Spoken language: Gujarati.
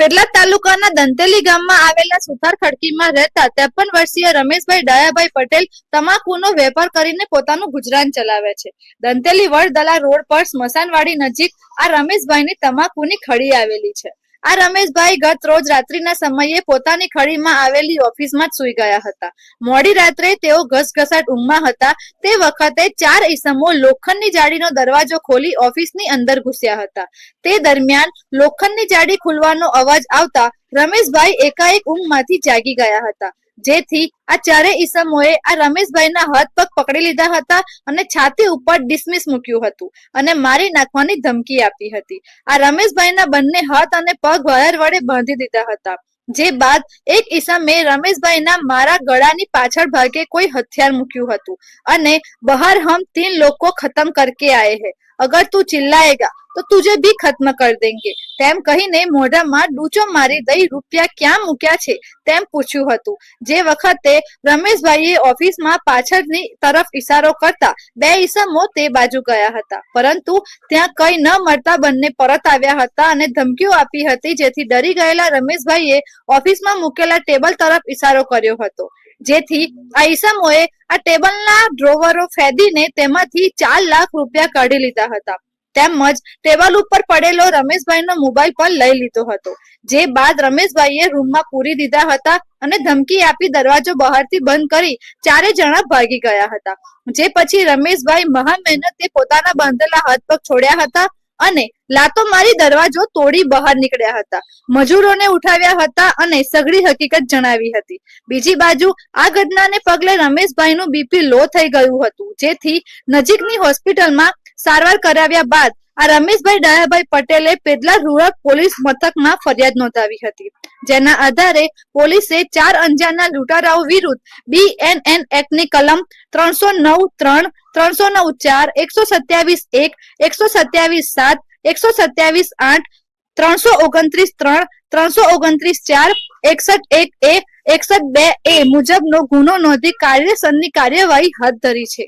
પેટલાદ તાલુકાના દંતેલી ગામમાં આવેલા સુથાર ખડકીમાં રહેતા 53 વર્ષીય રમેશભાઈ ડાયાભાઈ પટેલ તમાકુનો વેપાર કરીને પોતાનું ગુજરાન ચલાવે છે. દંતેલી વડદલા રોડ પર સ્મશાનવાડી નજીક આ રમેશભાઈની તમાકુની ખડી આવેલી છે. આ રમેશભાઈ ગત રોજ રાત્રિના સમયે પોતાની ખડીમાં આવેલી ઓફિસમાં જ સૂઈ ગયા હતા. મોડી રાત્રે તેઓ ઘસઘસાટ ઊંઘમાં હતા તે વખતે 4 ઈસમો લોખંડની જાળીનો દરવાજો ખોલી ઓફિસની અંદર ઘૂસ્યા હતા. તે દરમિયાન લોખંડની જાળી ખુલવાનો અવાજ આવતા રમેશભાઈ એકાએક ઊંઘમાંથી જાગી ગયા હતા, જેથી આ 4 ઈસમોએ આ રમેશભાઈના હાથ પગ પકડી લીધા હતા અને છાતી ઉપર ડિસમિસ મૂક્યું હતું અને મારી નાખવાની ધમકી આપી હતી. આ રમેશભાઈના બંને હાથ અને પગ વાયર વડે બાંધી દીધા હતા. જે બાદ એક ઈસમે રમેશભાઈના મારા ગળાની પાછળ ભાગે કોઈ હથિયાર મૂક્યું હતું અને બહાર હમ 3 લોકો ખતમ કરકે આયે હે, અગર તું ચિલ્લાએગા તો તુજે ભી ખત્મ કર દેંગે તેમ કહીને મોઢામાં ડૂચો મારી દઈ રૂપિયા ક્યાં મૂક્યા છે તેમ પૂછ્યું હતું. જે વખતે રમેશભાઈએ ઓફિસમાં પાછળની તરફ ઈશારો કરતા 2 ઈસમો તે બાજુ ગયા હતા, પરંતુ ત્યાં કંઈ ન મળતા બંને પરત આવ્યા હતા અને ધમકીઓ આપી હતી, જેથી ડરી ગયેલા રમેશભાઈએ ઓફિસમાં મૂકેલા ટેબલ તરફ ઈશારો કર્યો હતો, જેથી આ ઈસમોએ આ ટેબલના ડ્રોવરો ફેદીને તેમાંથી 4 લાખ રૂપિયા કાઢી લીધા હતા. તેમજ ટેબલ ઉપર પડેલો રમેશભાઈનો મોબાઈલ પણ લઈ લીધો હતો. જે બાદ રમેશભાઈએ રૂમમાં પૂરી દીધા હતા અને ધમકી આપી દરવાજો બહારથી બંધ કરી 4 જણા ભાગી ગયા હતા. જે પછી રમેશભાઈ મહા મહેનતે પોતાના બાંધેલા હાથ પગ છોડ્યા હતા અને લાતો મારી દરવાજો તોડી બહાર નીકળ્યા હતા. મજૂરોને ઉઠાવ્યા હતા અને સઘળી હકીકત જણાવી હતી. બીજી બાજુ આ ઘટનાને પગલે રમેશભાઈનું બીપી લો થઈ ગયું હતું, જેથી નજીકની હોસ્પિટલમાં સારવાર કરાવ્યા બાદ આ રમેશભાઈ ડાયાભાઈ પટેલે પેટલાદ રૂરલ પોલીસ મથકમાં ફરિયાદ નોંધાવી હતી. જેના આધારે પોલીસે 4 અંજાના લૂંટારાઓ વિરુદ્ધ BNN એક્ટની કલમ 309(3), 309(4), 127(1), 127(7), 127(8), 329(3), 329(4), 61(1)A, 61(2)A મુજબનો ગુનો નોંધી કાયદેસરની કાર્યવાહી હાથ ધરી છે.